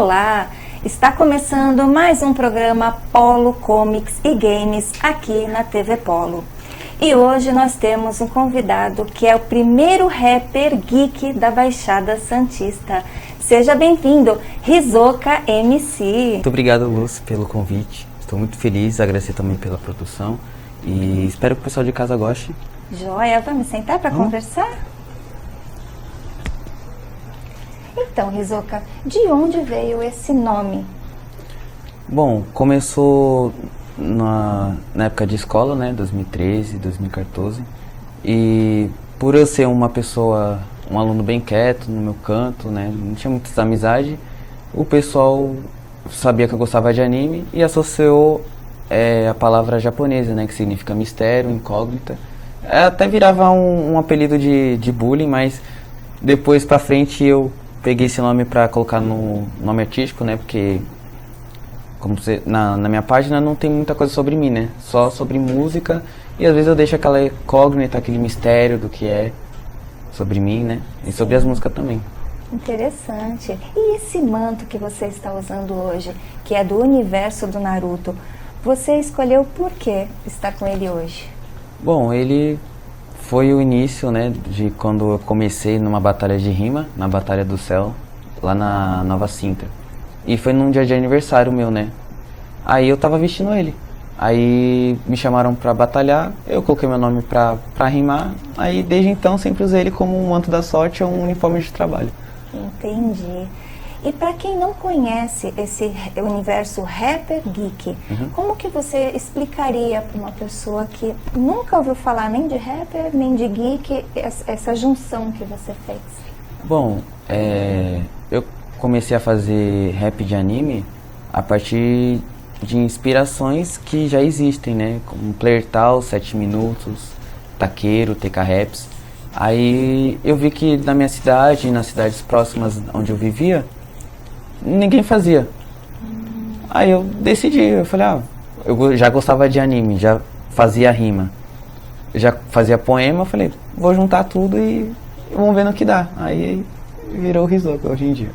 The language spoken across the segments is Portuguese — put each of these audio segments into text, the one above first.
Olá! Está começando mais um programa Polo Comics e Games aqui na TV Polo. E hoje nós temos um convidado que é o primeiro rapper geek da Baixada Santista. Seja bem-vindo, Rizoka MC. Muito obrigado, Luz, pelo convite. Estou muito feliz, agradecer também pela produção e espero que o pessoal de casa goste. Joia, vamos sentar para conversar? Então, Rizoka, de onde veio esse nome? Bom, começou na época de escola, né, 2013, 2014, e por eu ser uma pessoa, um aluno bem quieto no meu canto, né, não tinha muita amizade, o pessoal sabia que eu gostava de anime e associou a palavra japonesa, né, que significa mistério, incógnita. Até virava um apelido de bullying, mas depois pra frente eu peguei esse nome pra colocar no nome artístico, né, porque como na minha página não tem muita coisa sobre mim, né, só sobre música, e às vezes eu deixo aquela incógnita, aquele mistério do que é sobre mim, né, e sobre as músicas também. Interessante. E esse manto que você está usando hoje, que é do universo do Naruto, você escolheu por que estar com ele hoje? Bom, ele foi o início, né, de quando eu comecei numa batalha de rima, na Batalha do Céu, lá na Nova Sintra. E foi num dia de aniversário meu, né. Aí eu tava vestindo ele. Aí me chamaram pra batalhar, eu coloquei meu nome pra rimar. Aí desde então sempre usei ele como um manto da sorte ou um uniforme de trabalho. Entendi. E para quem não conhece esse universo rapper geek, como que você explicaria para uma pessoa que nunca ouviu falar nem de rapper, nem de geek, essa junção que você fez? Bom, eu comecei a fazer rap de anime a partir de inspirações que já existem, né? Como Playertal, 7 Minutos, Taqueiro, TK Raps. Aí eu vi que na minha cidade e nas cidades próximas onde eu vivia, ninguém fazia. Aí eu decidi, eu falei, eu já gostava de anime, já fazia rima, já fazia poema, eu falei, vou juntar tudo e vamos ver no que dá. Aí virou o Rizoka hoje em dia.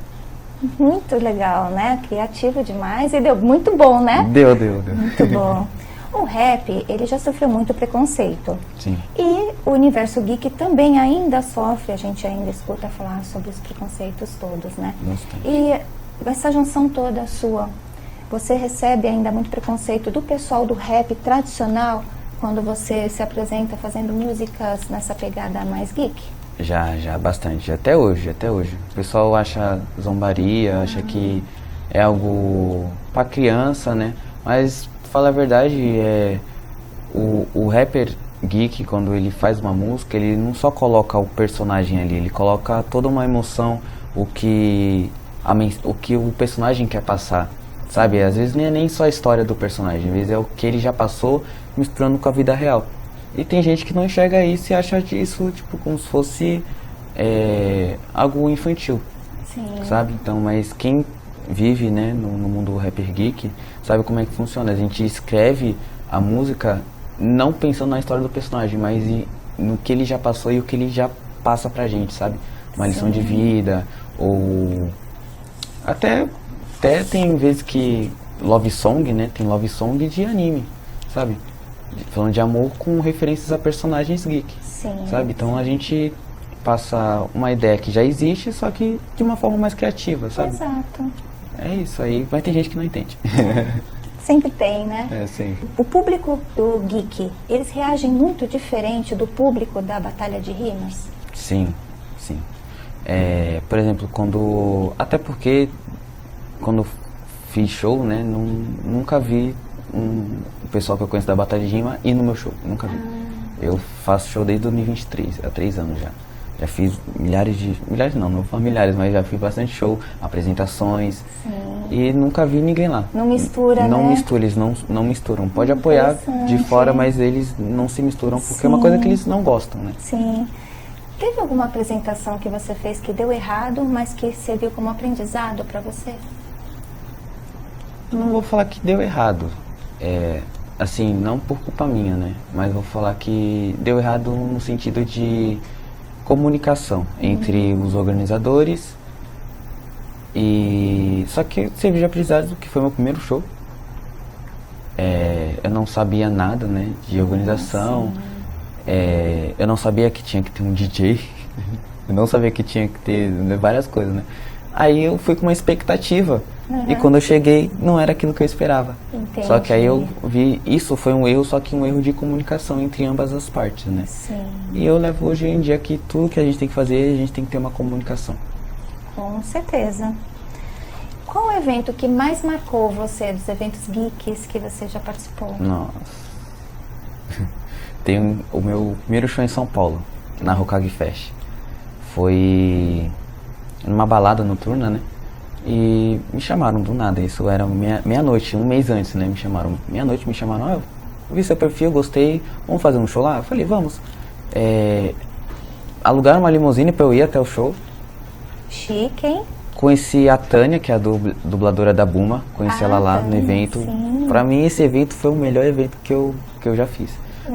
Muito legal, né? Criativo demais e deu muito bom, né? Deu. Muito bom. O rap, ele já sofreu muito preconceito. Sim. E o universo geek também ainda sofre, a gente ainda escuta falar sobre os preconceitos todos, né? Bastante. E essa junção toda sua, você recebe ainda muito preconceito do pessoal do rap tradicional quando você se apresenta fazendo músicas nessa pegada mais geek? Já, bastante. Até hoje. O pessoal acha zombaria, acha que é algo pra criança, né? Mas, pra falar a verdade, o rapper geek, quando ele faz uma música, ele não só coloca o personagem ali, ele coloca toda uma emoção, o que o personagem quer passar, sabe? Às vezes nem é nem só a história do personagem, às vezes é o que ele já passou misturando com a vida real. E tem gente que não enxerga isso e acha isso tipo como se fosse algo infantil. Sim. Sabe? Então, mas quem vive, né, no mundo rapper geek sabe como é que funciona. A gente escreve a música não pensando na história do personagem, mas no que ele já passou e o que ele já passa pra gente, sabe? Uma lição de vida, ou até tem vezes que love song, né? Tem love song de anime, sabe? Falando de amor com referências a personagens geek. Sim. Sabe? Então a gente passa uma ideia que já existe, só que de uma forma mais criativa, sabe? Exato. É isso aí, vai ter gente que não entende. Sempre tem, né? Sempre. O público do geek, eles reagem muito diferente do público da Batalha de Rimas? Sim. Por exemplo, até porque quando fiz show, né, nunca vi o pessoal que eu conheço da Batalha de Rima ir no meu show, nunca vi. Eu faço show desde 2023, há 3 anos já. Já fiz milhares não vou falar milhares, mas já fiz bastante show, apresentações. Sim. E nunca vi ninguém lá. Não mistura, Não né? mistura, eles não misturam. Pode apoiar de fora, mas eles não se misturam porque é uma coisa que eles não gostam, né? Sim. Teve alguma apresentação que você fez que deu errado, mas que serviu como aprendizado para você? Não vou falar que deu errado. Assim, não por culpa minha, né? Mas vou falar que deu errado no sentido de comunicação entre os organizadores E só que serviu de aprendizado, que foi meu primeiro show. Eu não sabia nada, né, de organização. Eu não sabia que tinha que ter um DJ. Eu não sabia que tinha que ter, né, várias coisas, né. Aí eu fui com uma expectativa. E quando eu cheguei, não era aquilo que eu esperava. Entendi. Só que aí eu vi, isso foi um erro, só que um erro de comunicação entre ambas as partes, né. Sim. E eu levo hoje em dia que tudo que a gente tem que fazer, a gente tem que ter uma comunicação. Com certeza. Qual o evento que mais marcou você, dos eventos geeks que você já participou? Nossa. Tem o meu primeiro show em São Paulo, na Hokage Fest. Foi numa balada noturna, né? E me chamaram do nada, isso era meia-noite, um mês antes, né? Me chamaram, meia-noite me chamaram, eu vi seu perfil, gostei, vamos fazer um show lá? Eu falei, vamos. Alugaram uma limusine pra eu ir até o show. Chique, hein? Conheci a Tânia, que é a dubladora da Buma, conheci ela lá no evento. Sim. Pra mim esse evento foi o melhor evento que eu já fiz.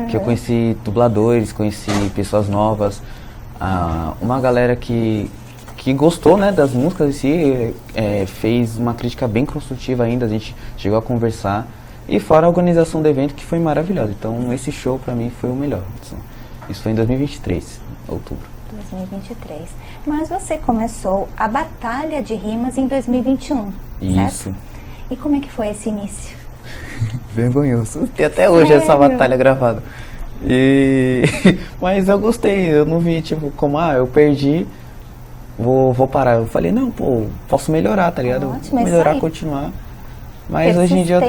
Que eu conheci dubladores, conheci pessoas novas, uma galera que gostou, né, das músicas em si, fez uma crítica bem construtiva ainda, a gente chegou a conversar. E fora a organização do evento, que foi maravilhosa. Então esse show pra mim foi o melhor. Isso foi em 2023, outubro. 2023. Mas você começou a Batalha de Rimas em 2021, Isso. certo? E como é que foi esse início? Vergonhoso. Tem até hoje Sério? essa batalha gravada. Mas eu gostei, eu não vi, tipo, como, eu perdi, vou parar. Eu falei, não, pô, posso melhorar, tá ligado? Ótimo, é melhorar, isso aí. continuar. Mas hoje em dia,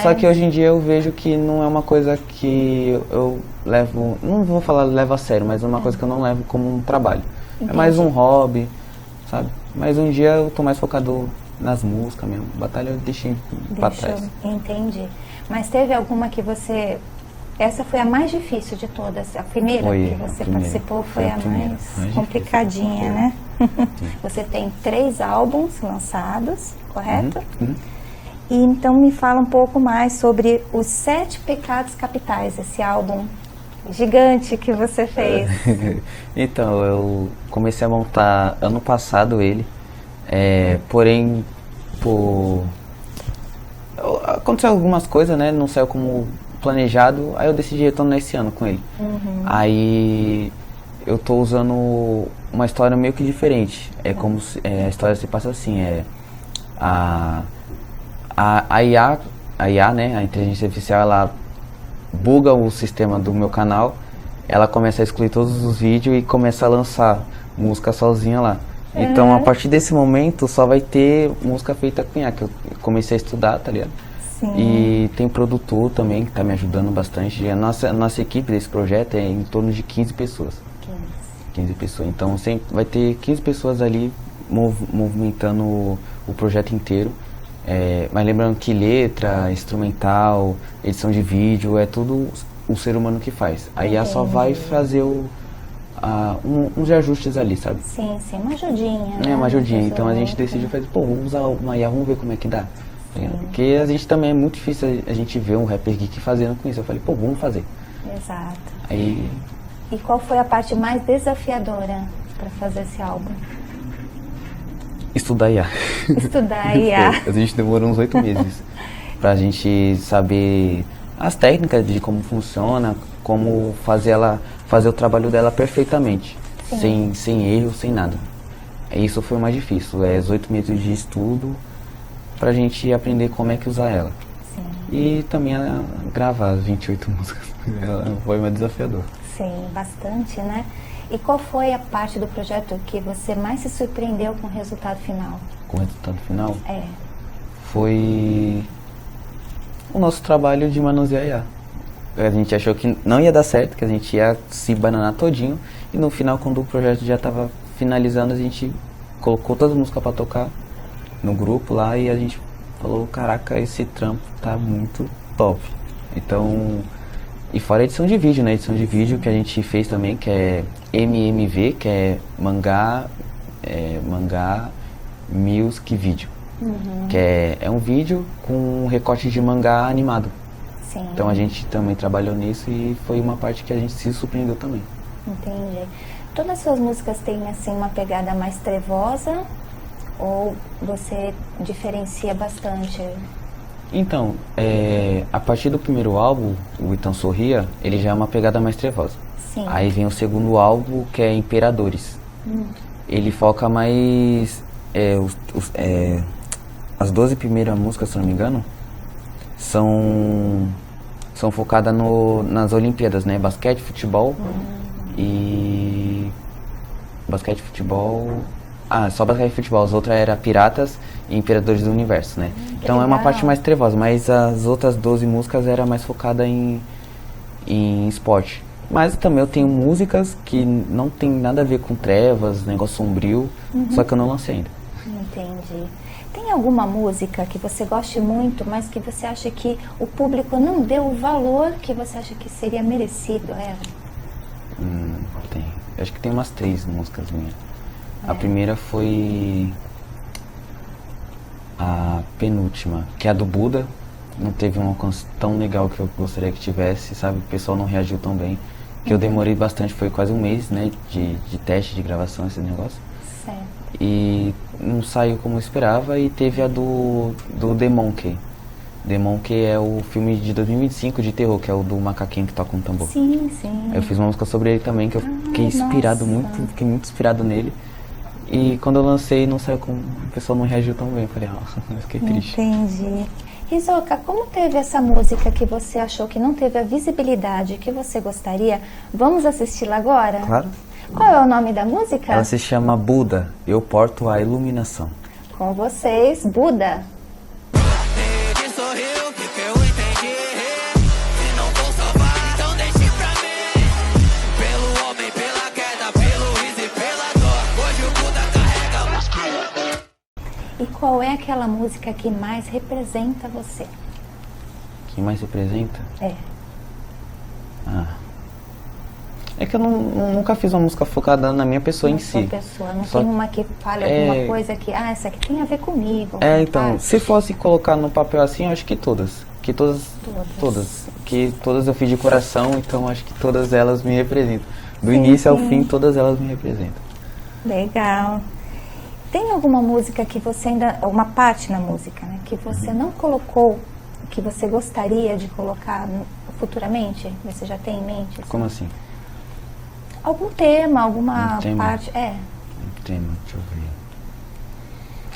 só que hoje em dia eu vejo que não é uma coisa que eu levo, não vou falar levo a sério, mas é uma coisa que eu não levo como um trabalho. Entendi. É mais um hobby, sabe? Mas um dia eu tô mais focado nas músicas mesmo. Batalha eu deixei pra trás. Entendi. Mas teve alguma que você... Essa foi a mais difícil de todas. A primeira Foi que a você primeira. participou Foi foi a a primeira, mais mais complicadinha, né? Você tem 3 álbuns lançados, correto? E então me fala um pouco mais sobre os 7 Pecados Capitais, esse álbum gigante que você fez. Então, eu comecei a montar ano passado ele, porém, aconteceu algumas coisas, né? Não saiu como planejado, aí eu decidi retornar esse ano com ele. Aí eu tô usando uma história meio que diferente. É como se, a história se passa assim, a IA, né, a inteligência artificial, ela buga o sistema do meu canal, ela começa a excluir todos os vídeos e começa a lançar música sozinha lá. Então, a partir desse momento, só vai ter música feita com IA, que eu comecei a estudar, tá ligado? Sim. E tem produtor também, que tá me ajudando bastante. A nossa equipe desse projeto é em torno de 15 pessoas. 15 pessoas. Então, sempre vai ter 15 pessoas ali movimentando o projeto inteiro. Mas lembrando que letra, instrumental, edição de vídeo, é tudo o ser humano que faz. A IA só vai fazer uns ajustes ali, sabe? Sim, uma ajudinha, né? Uma ajudinha. Então a gente decidiu fazer, vamos usar uma IA, vamos ver como é que dá. Porque a gente também é muito difícil a gente ver um rapper geek fazendo com isso. Eu falei, vamos fazer. Exato. Aí... E qual foi a parte mais desafiadora para fazer esse álbum? Estudar IA. Estudar IA. A gente demorou uns 8 meses pra gente saber as técnicas de como funciona, como fazer o trabalho dela perfeitamente, sem erro, sem nada. Isso foi o mais difícil, os 8 meses de estudo pra gente aprender como é que usar ela. Sim. E também gravar as 28 músicas, foi mais desafiador. Sim, bastante, né? E qual foi a parte do projeto que você mais se surpreendeu com o resultado final? Com o resultado final? Foi o nosso trabalho de manusear IA. A gente achou que não ia dar certo, que a gente ia se bananar todinho. E no final, quando o projeto já estava finalizando, a gente colocou todas as músicas para tocar no grupo lá e a gente falou, caraca, esse trampo tá muito top. Então, e fora a edição de vídeo, né? Edição de vídeo que a gente fez também, que é MMV, que é Mangá Music Video. Que é um vídeo com um recorte de mangá animado. Sim. Então a gente também trabalhou nisso e foi uma parte que a gente se surpreendeu também. Entendi. Todas as suas músicas têm assim uma pegada mais trevosa Ou você diferencia bastante? Então, a partir do primeiro álbum, o Então Sorria, ele já é uma pegada mais trevosa. Sim. Aí vem o segundo álbum, que é Imperadores. Ele foca mais... as 12 primeiras músicas, se não me engano, são focadas nas Olimpíadas, né? Basquete, futebol e... Basquete, futebol... só basquete e futebol. As outras eram Piratas e Imperadores do Universo, né? Então é uma parte mais trevosa, mas as outras 12 músicas era mais focada em esporte. Mas também eu tenho músicas que não tem nada a ver com trevas, negócio sombrio, só que eu não lancei ainda. Entendi. Tem alguma música que você goste muito, mas que você acha que o público não deu o valor que você acha que seria merecido a ela? Tem. Acho que tem umas 3 músicas minhas. A primeira foi a penúltima, que é a do Buda. Não teve um alcance tão legal que eu gostaria que tivesse, sabe? O pessoal não reagiu tão bem. Que eu demorei bastante, foi quase um mês, né? De teste, de gravação, esse negócio. Certo. E não saiu como eu esperava. E teve a do The Monkey. The Monkey é o filme de 2025 de terror, que é o do macaquinho que toca um tambor. Sim, sim. Eu fiz uma música sobre ele também, que eu fiquei inspirado fiquei muito inspirado nele. E quando eu lancei, não saiu como... O pessoal não reagiu tão bem. Eu falei, eu fiquei triste. Entendi. Rizoka, como teve essa música que você achou que não teve a visibilidade que você gostaria? Vamos assisti-la agora? Claro. Qual é o nome da música? Ela se chama Buda, Eu Porto a Iluminação. Com vocês, Buda. E qual é aquela música que mais representa você? Quem mais representa? É que eu nunca fiz uma música focada na minha pessoa em si. Pessoa. Não tem uma que fale alguma coisa que, essa aqui tem a ver comigo. Então, se fosse colocar no papel assim, eu acho que todas. Todas. Que todas eu fiz de coração, então acho que todas elas me representam. Do início ao fim, todas elas me representam. Legal. Tem alguma música que você ainda, uma parte na música, né, que você não colocou, que você gostaria de colocar futuramente? Você já tem em mente? Como assim? Algum tema, alguma parte? Um tema, deixa eu ver.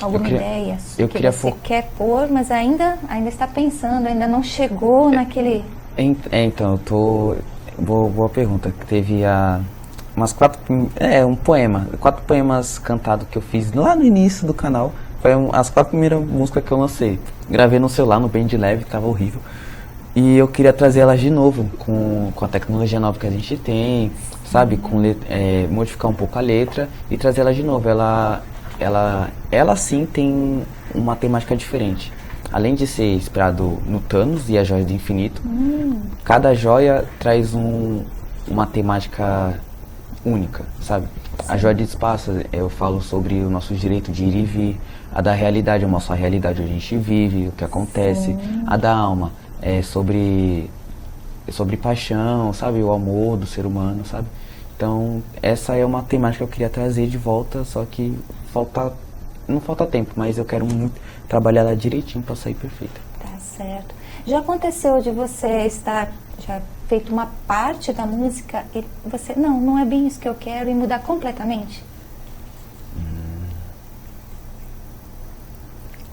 Alguma ideia que queria você quer pôr, mas ainda está pensando, ainda não chegou naquele... Então, eu tô... Boa pergunta. Teve umas 4... um poema. 4 poemas cantados que eu fiz lá no início do canal. Foi as 4 primeiras músicas que eu lancei. Gravei no celular, no bem de leve, tava horrível. E eu queria trazer elas de novo, com a tecnologia nova que a gente tem, sabe? Modificar um pouco a letra e trazer ela de novo. Ela sim tem uma temática diferente. Além de ser inspirado no Thanos e a Joia do Infinito, cada joia traz uma temática única, sabe? A Joia do Espaço, eu falo sobre o nosso direito de ir e vir. A da realidade, eu mostro a realidade onde a gente vive, o que acontece. A da alma é sobre paixão, sabe? O amor do ser humano, sabe? Então, essa é uma temática que eu queria trazer de volta, só que não falta tempo, mas eu quero muito trabalhar ela direitinho para sair perfeita. Tá certo. Já aconteceu de você estar já feito uma parte da música e você, não é bem isso que eu quero, e mudar completamente?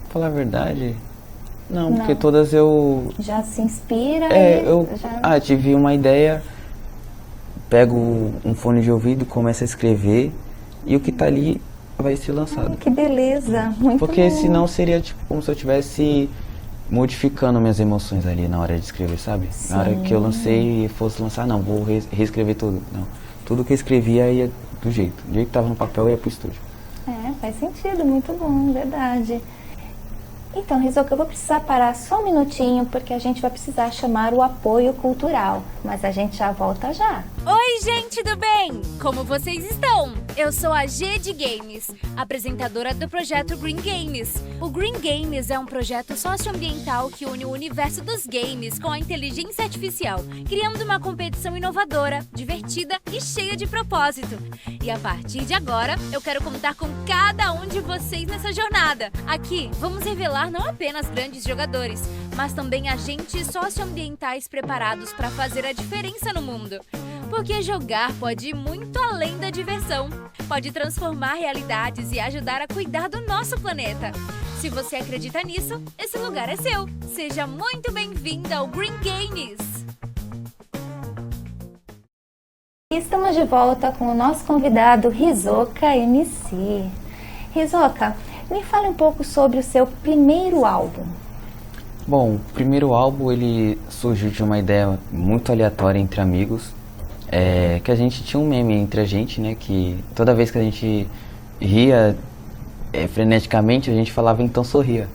Pra falar a verdade, não, porque todas eu... Já se inspira tive uma ideia, pego um fone de ouvido, começo a escrever e o que tá ali vai ser lançado. Que beleza, muito Porque bom. senão seria tipo como se eu estivesse modificando minas emoções ali na hora de escrever, sabe? Sim. Na hora que eu lancei e fosse lançar, não, vou reescrever tudo. Não, tudo que eu escrevia ia do jeito que tava no papel ia pro estúdio. Faz sentido, muito bom, verdade. Então, Rizoka, eu vou precisar parar só um minutinho, porque a gente vai precisar chamar o apoio cultural, mas a gente já volta já. Oi, gente do bem! Como vocês estão? Eu sou a G de Games, apresentadora do projeto Green Games. O Green Games é um projeto socioambiental que une o universo dos games com a inteligência artificial, criando uma competição inovadora, divertida e cheia de propósito. E a partir de agora, eu quero contar com cada um de vocês nessa jornada. Aqui, vamos revelar não apenas grandes jogadores, mas também agentes socioambientais preparados para fazer a diferença no mundo. Porque jogar pode ir muito além da diversão. Pode transformar realidades e ajudar a cuidar do nosso planeta. Se você acredita nisso, esse lugar é seu. Seja muito bem-vinda ao Green Games! Estamos de volta com o nosso convidado Hisoka MC. Hisoka, me fale um pouco sobre o seu primeiro álbum. Bom, o primeiro álbum ele surgiu de uma ideia muito aleatória entre amigos. Que a gente tinha um meme entre a gente, né, que toda vez que a gente ria freneticamente, a gente falava então sorria.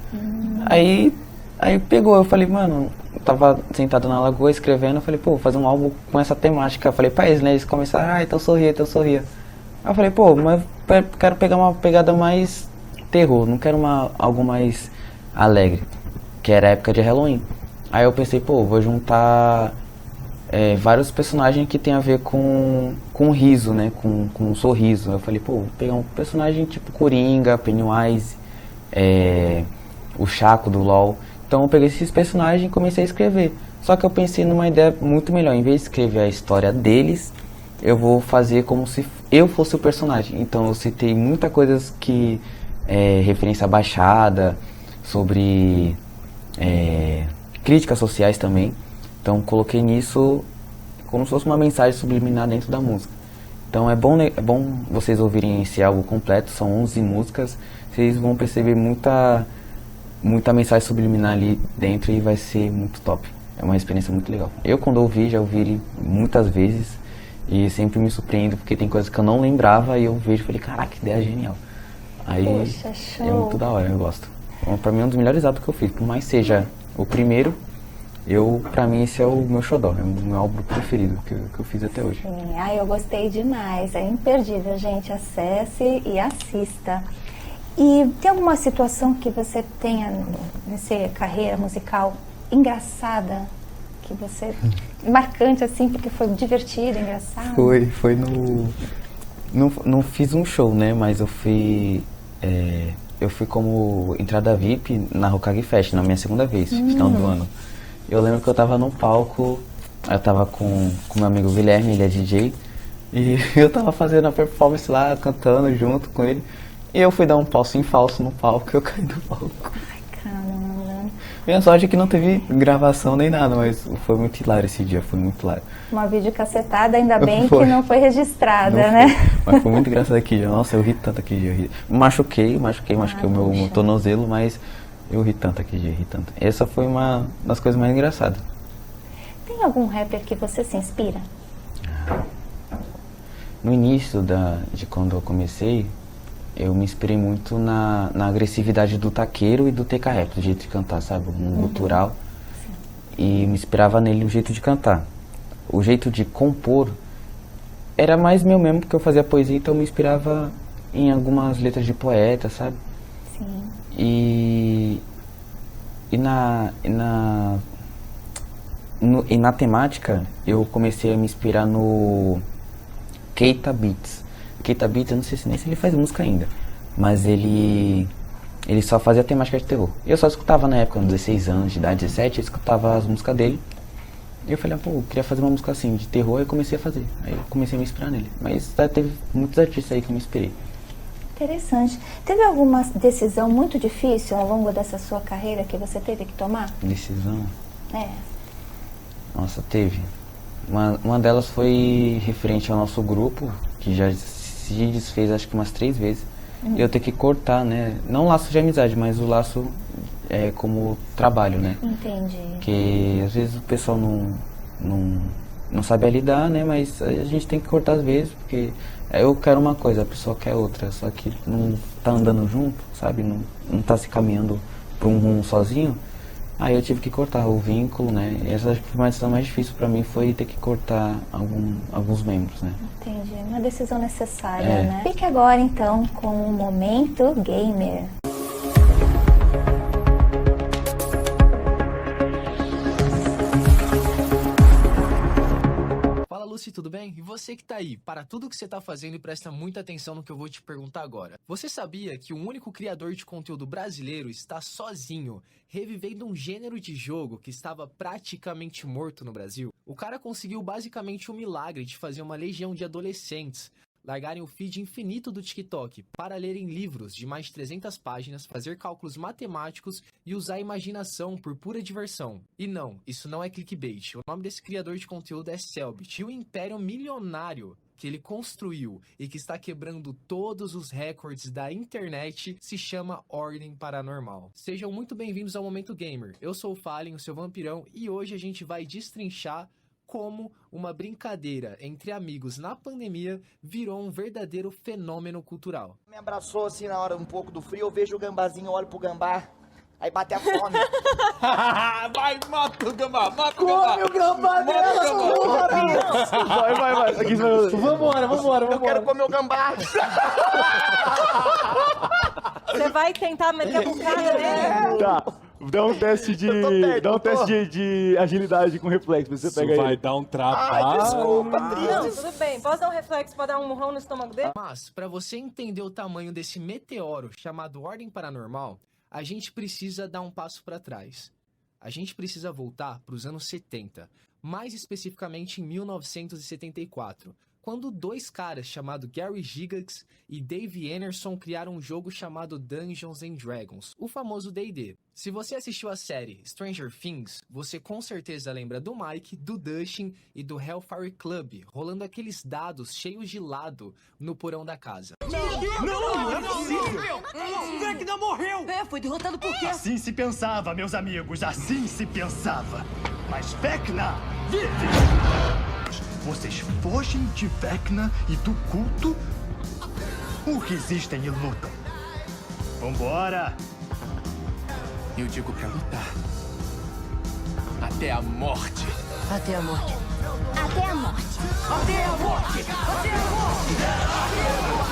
Aí pegou, eu falei, mano, eu tava sentado na lagoa escrevendo, eu falei, pô, vou fazer um álbum com essa temática. Eu falei pra eles, né, eles começaram, então sorria, então sorria. Aí eu falei, pô, mas quero pegar uma pegada mais terror, não quero algo mais alegre, que era a época de Halloween. Aí eu pensei, pô, vou juntar vários personagens que tem a ver com riso, né, com um sorriso. Eu falei, pô, vou pegar um personagem tipo Coringa, Pennywise, o Chaco do LoL. Então eu peguei esses personagens e comecei a escrever. Só que eu pensei numa ideia muito melhor. Em vez de escrever a história deles, eu vou fazer como se eu fosse o personagem. Então eu citei muita coisas que referência à Baixada, sobre críticas sociais também. Então coloquei nisso como se fosse uma mensagem subliminar dentro da música. Então é bom vocês ouvirem esse álbum completo, são 11 músicas. Vocês vão perceber muita mensagem subliminar ali dentro e vai ser muito top. É uma experiência muito legal. Eu quando ouvi, já ouvi ele muitas vezes e sempre me surpreendo porque tem coisas que eu não lembrava e eu vejo e falei, caraca, que ideia genial. Aí Poxa, show. É muito da hora, eu gosto. Então, pra mim é um dos melhores álbuns que eu fiz, por mais seja o primeiro. Pra mim esse é o meu xodó, é o meu álbum preferido que eu fiz até hoje. Sim, eu gostei demais, é imperdível, gente, acesse e assista. E tem alguma situação que você tenha nessa carreira musical engraçada, que você, marcante assim, porque foi divertido, engraçado? Foi não fiz um show, né, mas eu fui como entrada VIP na Hokage Fest, na minha segunda vez, final do ano. Eu lembro que eu tava no palco, eu tava com meu amigo Guilherme, ele é DJ, e eu tava fazendo a performance lá, cantando junto com ele, e eu fui dar um passo em falso no palco, eu caí do palco. Ai, caramba. Minha sorte é que não teve gravação nem nada, mas foi muito hilário esse dia, foi muito hilário. Uma videocassetada, ainda bem Foi. que não foi registrada, Não né? foi, mas foi muito engraçado aquele dia, nossa, eu ri tanto aquele dia. Machuquei o meu puxa. tornozelo, mas eu ri tanto aquele dia, ri tanto. Essa foi uma das coisas mais engraçadas. Tem algum rapper que você se inspira? No início de quando eu comecei, eu me inspirei muito na agressividade do Taqueiro e do TK Rap, do jeito de cantar, sabe? Um gutural. E me inspirava nele o jeito de cantar. O jeito de compor era mais meu mesmo, porque eu fazia poesia, então eu me inspirava em algumas letras de poeta, sabe? Sim. E na temática, eu comecei a me inspirar no Keita Beats. Keita Beats, eu não sei nem se ele faz música ainda, mas ele só fazia temática de terror. Eu só escutava na época, com 16 anos de idade, 17, eu escutava as músicas dele. E eu falei, pô, eu queria fazer uma música assim, de terror, e eu comecei a fazer. Aí eu comecei a me inspirar nele. Mas teve muitos artistas aí que eu me inspirei. Interessante. Teve alguma decisão muito difícil ao longo dessa sua carreira que você teve que tomar? Decisão? Nossa, teve. Uma delas foi referente ao nosso grupo, que já se desfez acho que umas 3 vezes. E eu ter que cortar, né? Não o laço de amizade, mas o laço como trabalho, né? Entendi. Porque às vezes o pessoal não sabe lidar, né? Mas a gente tem que cortar às vezes, porque eu quero uma coisa, a pessoa quer outra, só que não tá andando junto, sabe? Não tá se caminhando para um rumo sozinho. Aí eu tive que cortar o vínculo, né? E essa acho que foi a decisão mais difícil pra mim, foi ter que cortar alguns membros, né? Entendi, uma decisão necessária, É. né? Fique agora então com o Momento Gamer. Fala, Lucy, tudo bem? E você que tá aí, para tudo que você tá fazendo e presta muita atenção no que eu vou te perguntar agora. Você sabia que o único criador de conteúdo brasileiro está sozinho, revivendo um gênero de jogo que estava praticamente morto no Brasil? O cara conseguiu basicamente o milagre de fazer uma legião de adolescentes largarem o feed infinito do TikTok para lerem livros de mais de 300 páginas, fazer cálculos matemáticos e usar a imaginação por pura diversão. E não, isso não é clickbait. O nome desse criador de conteúdo é Cellbit, e o império milionário que ele construiu e que está quebrando todos os recordes da internet se chama Ordem Paranormal. Sejam muito bem-vindos ao Momento Gamer. Eu sou o Fallen, o seu vampirão, e hoje a gente vai destrinchar como uma brincadeira entre amigos na pandemia virou um verdadeiro fenômeno cultural. Me abraçou assim na hora um pouco do frio, eu vejo o gambazinho, eu olho pro gambá, aí bate a fome. Vai, mata o gambá, mata o Come o gambá dela, Vai. Aqui, vambora. Eu quero comer o gambá. Você vai tentar meter a bucada dele? Tá, dá um teste de. Dá um teste de agilidade com reflexo. Você pega vai aí. dar um Ai, trabalho. desculpa, Não, Tris. tudo bem. Posso dar um reflexo pra dar um murrão no estômago dele? Mas, para você entender o tamanho desse meteoro chamado Ordem Paranormal, a gente precisa dar um passo para trás. A gente precisa voltar para os anos 70, mais especificamente em 1974, quando dois caras chamados Gary Gygax e Dave Anderson criaram um jogo chamado Dungeons and Dragons, o famoso D&D. Se você assistiu a série Stranger Things, você com certeza lembra do Mike, do Dustin e do Hellfire Club, rolando aqueles dados cheios de lado no porão da casa. Não é possível! Vecna morreu! Foi derrotado por quê? Assim se pensava, meus amigos, assim se pensava. Mas Vecna vive! Vocês fogem de Vecna e do culto? Ou resistem e lutam? Vambora! Eu digo pra lutar. Até a morte. Até a morte. Até a morte. Até a morte! Até a morte!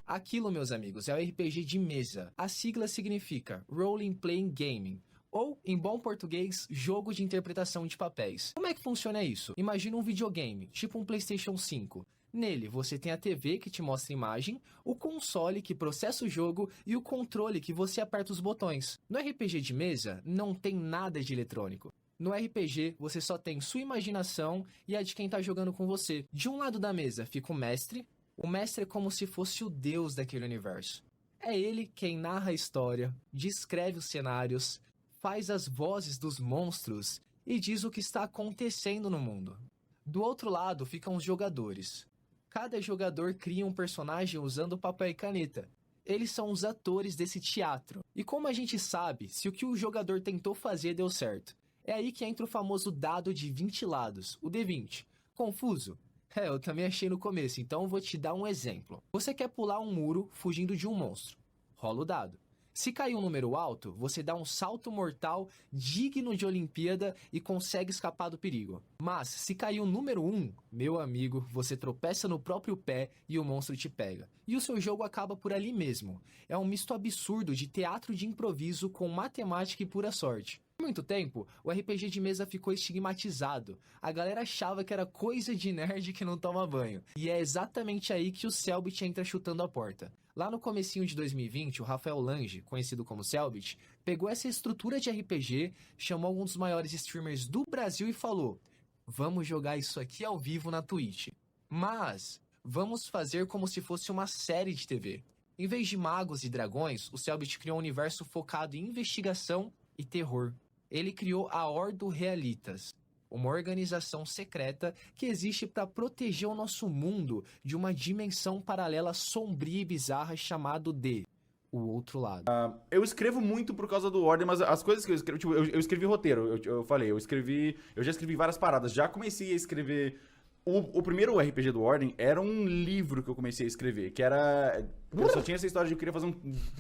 Aquilo, meus amigos, é o RPG de mesa. A sigla significa Role Playing Gaming, ou, em bom português, jogo de interpretação de papéis. Como é que funciona isso? Imagina um videogame, tipo um PlayStation 5. Nele, você tem a TV que te mostra a imagem, o console que processa o jogo e o controle que você aperta os botões. No RPG de mesa, não tem nada de eletrônico. No RPG, você só tem sua imaginação e a de quem tá jogando com você. De um lado da mesa fica o mestre. O mestre é como se fosse o deus daquele universo. É ele quem narra a história, descreve os cenários, faz as vozes dos monstros e diz o que está acontecendo no mundo. Do outro lado ficam os jogadores. Cada jogador cria um personagem usando papel e caneta. Eles são os atores desse teatro. E como a gente sabe se o que o jogador tentou fazer deu certo? É aí que entra o famoso dado de 20 lados, o D20. Confuso? Eu também achei no começo, então vou te dar um exemplo. Você quer pular um muro fugindo de um monstro. Rola o dado. Se cair um número alto, você dá um salto mortal digno de Olimpíada e consegue escapar do perigo. Mas, se cair um número 1, meu amigo, você tropeça no próprio pé e o monstro te pega. E o seu jogo acaba por ali mesmo. É um misto absurdo de teatro de improviso com matemática e pura sorte. Por muito tempo, o RPG de mesa ficou estigmatizado. A galera achava que era coisa de nerd que não toma banho. E é exatamente aí que o Cellbit entra chutando a porta. Lá no comecinho de 2020, o Rafael Lange, conhecido como Cellbit, pegou essa estrutura de RPG, chamou alguns dos maiores streamers do Brasil e falou: vamos jogar isso aqui ao vivo na Twitch. Mas vamos fazer como se fosse uma série de TV. Em vez de magos e dragões, o Cellbit criou um universo focado em investigação e terror. Ele criou a Ordo Realitas, uma organização secreta que existe para proteger o nosso mundo de uma dimensão paralela sombria e bizarra chamado de O Outro Lado. Eu escrevo muito por causa do Ordem, mas as coisas que eu escrevo, tipo, eu escrevi roteiro, eu falei, eu já escrevi várias paradas, já comecei a escrever O primeiro RPG do Ordem era um livro que eu comecei a escrever, que era... Eu só tinha essa história de eu queria fazer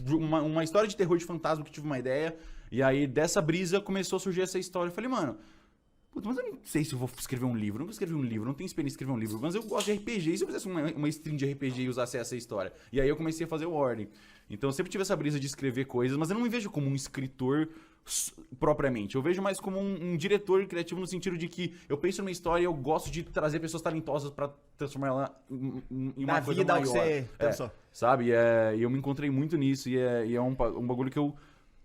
uma história de terror de fantasma, que tive uma ideia, e aí dessa brisa começou a surgir essa história. Eu falei, mano, puta, mas eu não sei se eu vou escrever um livro, eu nunca escrevi um livro, não tenho experiência em escrever um livro, mas eu gosto de RPG, e se eu fizesse uma stream de RPG e usasse essa história? E aí eu comecei a fazer o Ordem. Então eu sempre tive essa brisa de escrever coisas, mas eu não me vejo como um escritor propriamente. Eu vejo mais como um diretor criativo no sentido de que eu penso numa história e eu gosto de trazer pessoas talentosas pra transformar ela em uma coisa vida maior. que você pensou. Sabe? E eu me encontrei muito nisso e é um bagulho que eu...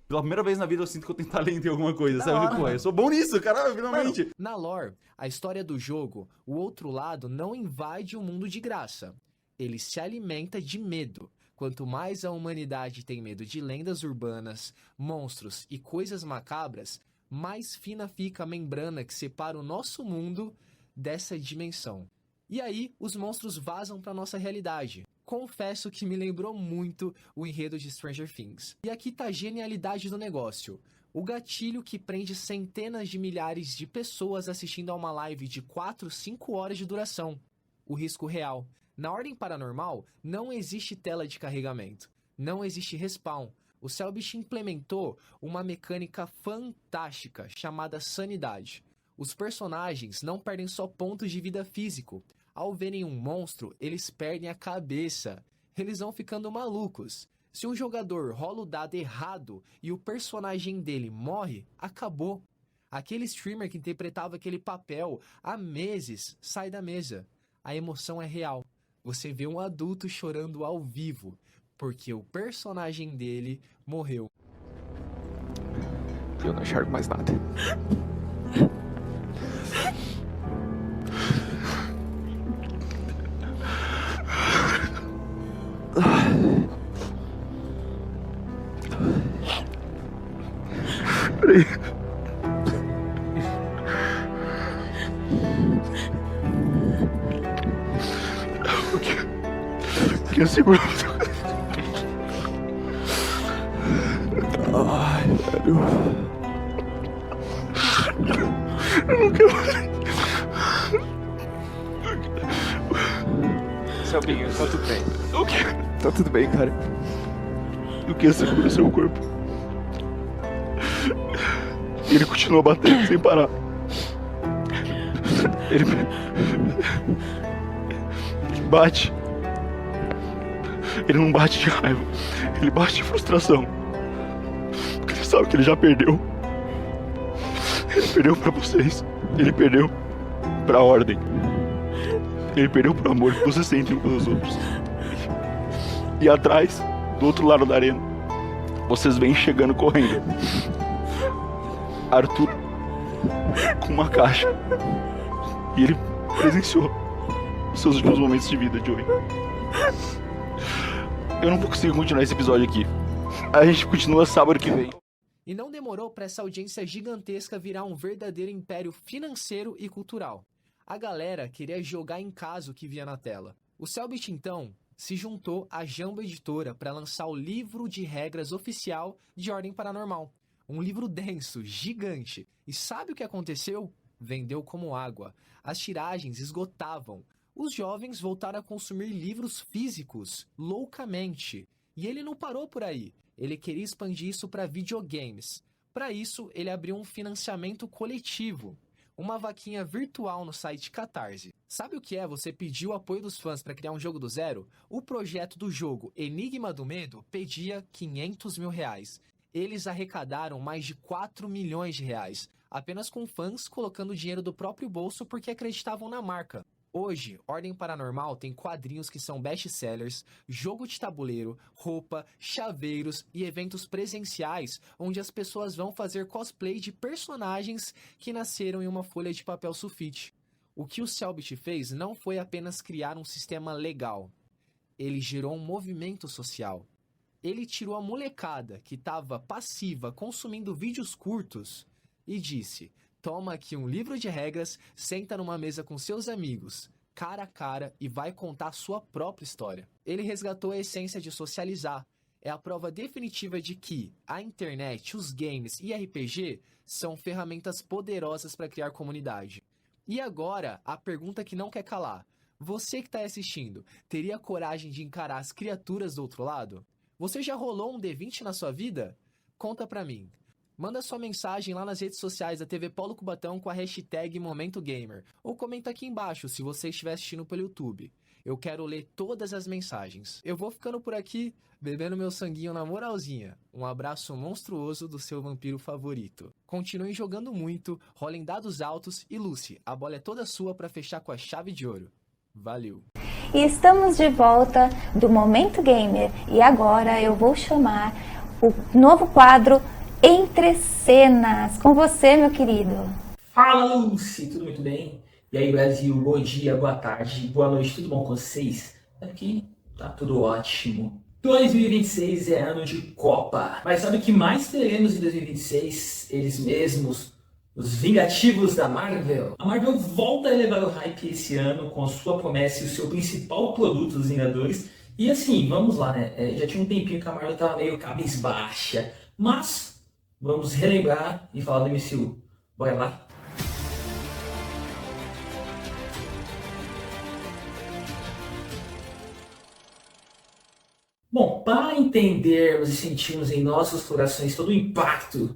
Pela primeira vez na vida eu sinto que eu tenho talento em alguma coisa, sabe? Pô, eu sou bom nisso, caralho, finalmente. Mano, na lore, a história do jogo, o outro lado não invade o mundo de graça. Ele se alimenta de medo. Quanto mais a humanidade tem medo de lendas urbanas, monstros e coisas macabras, mais fina fica a membrana que separa o nosso mundo dessa dimensão. E aí, os monstros vazam para nossa realidade. Confesso que me lembrou muito o enredo de Stranger Things. E aqui tá a genialidade do negócio. O gatilho que prende centenas de milhares de pessoas assistindo a uma live de 4, 5 horas de duração. O risco real. Na Ordem Paranormal, não existe tela de carregamento. Não existe respawn. O Cellbit implementou uma mecânica fantástica chamada sanidade. Os personagens não perdem só pontos de vida físico. Ao verem um monstro, eles perdem a cabeça. Eles vão ficando malucos. Se um jogador rola o dado errado e o personagem dele morre, acabou. Aquele streamer que interpretava aquele papel há meses sai da mesa. A emoção é real. Você vê um adulto chorando ao vivo, porque o personagem dele morreu. Eu não enxergo mais nada. Peraí. Eu seguro. Ai, velho. Eu não quero. Selbinho, tá tudo bem. O quê? Tá tudo bem, cara. O que segura seu corpo? Ele continua batendo sem parar. Ele bate. Ele não bate de raiva, ele bate de frustração. Porque ele sabe que ele já perdeu. Ele perdeu pra vocês. Ele perdeu pra Ordem. Ele perdeu pro amor que vocês sentem uns pelos outros. E atrás, do outro lado da arena, vocês vêm chegando correndo. Arthur com uma caixa. E ele presenciou os seus últimos momentos de vida, Joey. Eu não vou conseguir continuar esse episódio aqui. A gente continua sábado que vem. E não demorou para essa audiência gigantesca virar um verdadeiro império financeiro e cultural. A galera queria jogar em casa o que via na tela. O Cellbit, então, se juntou à Jamba Editora para lançar o livro de regras oficial de Ordem Paranormal. Um livro denso, gigante. E sabe o que aconteceu? Vendeu como água. As tiragens esgotavam. Os jovens voltaram a consumir livros físicos loucamente. E ele não parou por aí. Ele queria expandir isso para videogames. Para isso, ele abriu um financiamento coletivo. Uma vaquinha virtual no site Catarse. Sabe o que é você pedir o apoio dos fãs para criar um jogo do zero? O projeto do jogo Enigma do Medo pedia R$500 mil. Eles arrecadaram mais de 4 milhões de reais, apenas com fãs colocando dinheiro do próprio bolso porque acreditavam na marca. Hoje, Ordem Paranormal tem quadrinhos que são best-sellers, jogo de tabuleiro, roupa, chaveiros e eventos presenciais onde as pessoas vão fazer cosplay de personagens que nasceram em uma folha de papel sulfite. O que o Cellbit fez não foi apenas criar um sistema legal. Ele gerou um movimento social. Ele tirou a molecada que estava passiva consumindo vídeos curtos e disse: toma aqui um livro de regras, senta numa mesa com seus amigos, cara a cara, e vai contar sua própria história. Ele resgatou a essência de socializar. É a prova definitiva de que a internet, os games e RPG são ferramentas poderosas para criar comunidade. E agora, a pergunta que não quer calar. Você que tá assistindo, teria coragem de encarar as criaturas do outro lado? Você já rolou um D20 na sua vida? Conta pra mim. Manda sua mensagem lá nas redes sociais da TV Polo Cubatão com a hashtag Momento Gamer. Ou comenta aqui embaixo se você estiver assistindo pelo YouTube. Eu quero ler todas as mensagens. Eu vou ficando por aqui, bebendo meu sanguinho na moralzinha. Um abraço monstruoso do seu vampiro favorito. Continuem jogando muito, rolem dados altos e Lucy, a bola é toda sua pra fechar com a chave de ouro. Valeu! E estamos de volta do Momento Gamer. E agora eu vou chamar o novo quadro Entre Cenas. Com você, meu querido. Fala, Lucy! Tudo muito bem? E aí, Brasil? Bom dia, boa tarde, boa noite, tudo bom com vocês? Aqui tá tudo ótimo. 2026 é ano de Copa. Mas sabe o que mais teremos em 2026? Eles mesmos, os vingativos da Marvel. A Marvel volta a elevar o hype esse ano com a sua promessa e o seu principal produto, os Vingadores. E assim, vamos lá, né? Já tinha um tempinho que a Marvel tava meio cabisbaixa. Mas vamos relembrar e falar do MCU. Bora lá? Bom, para entendermos e sentirmos em nossos corações todo o impacto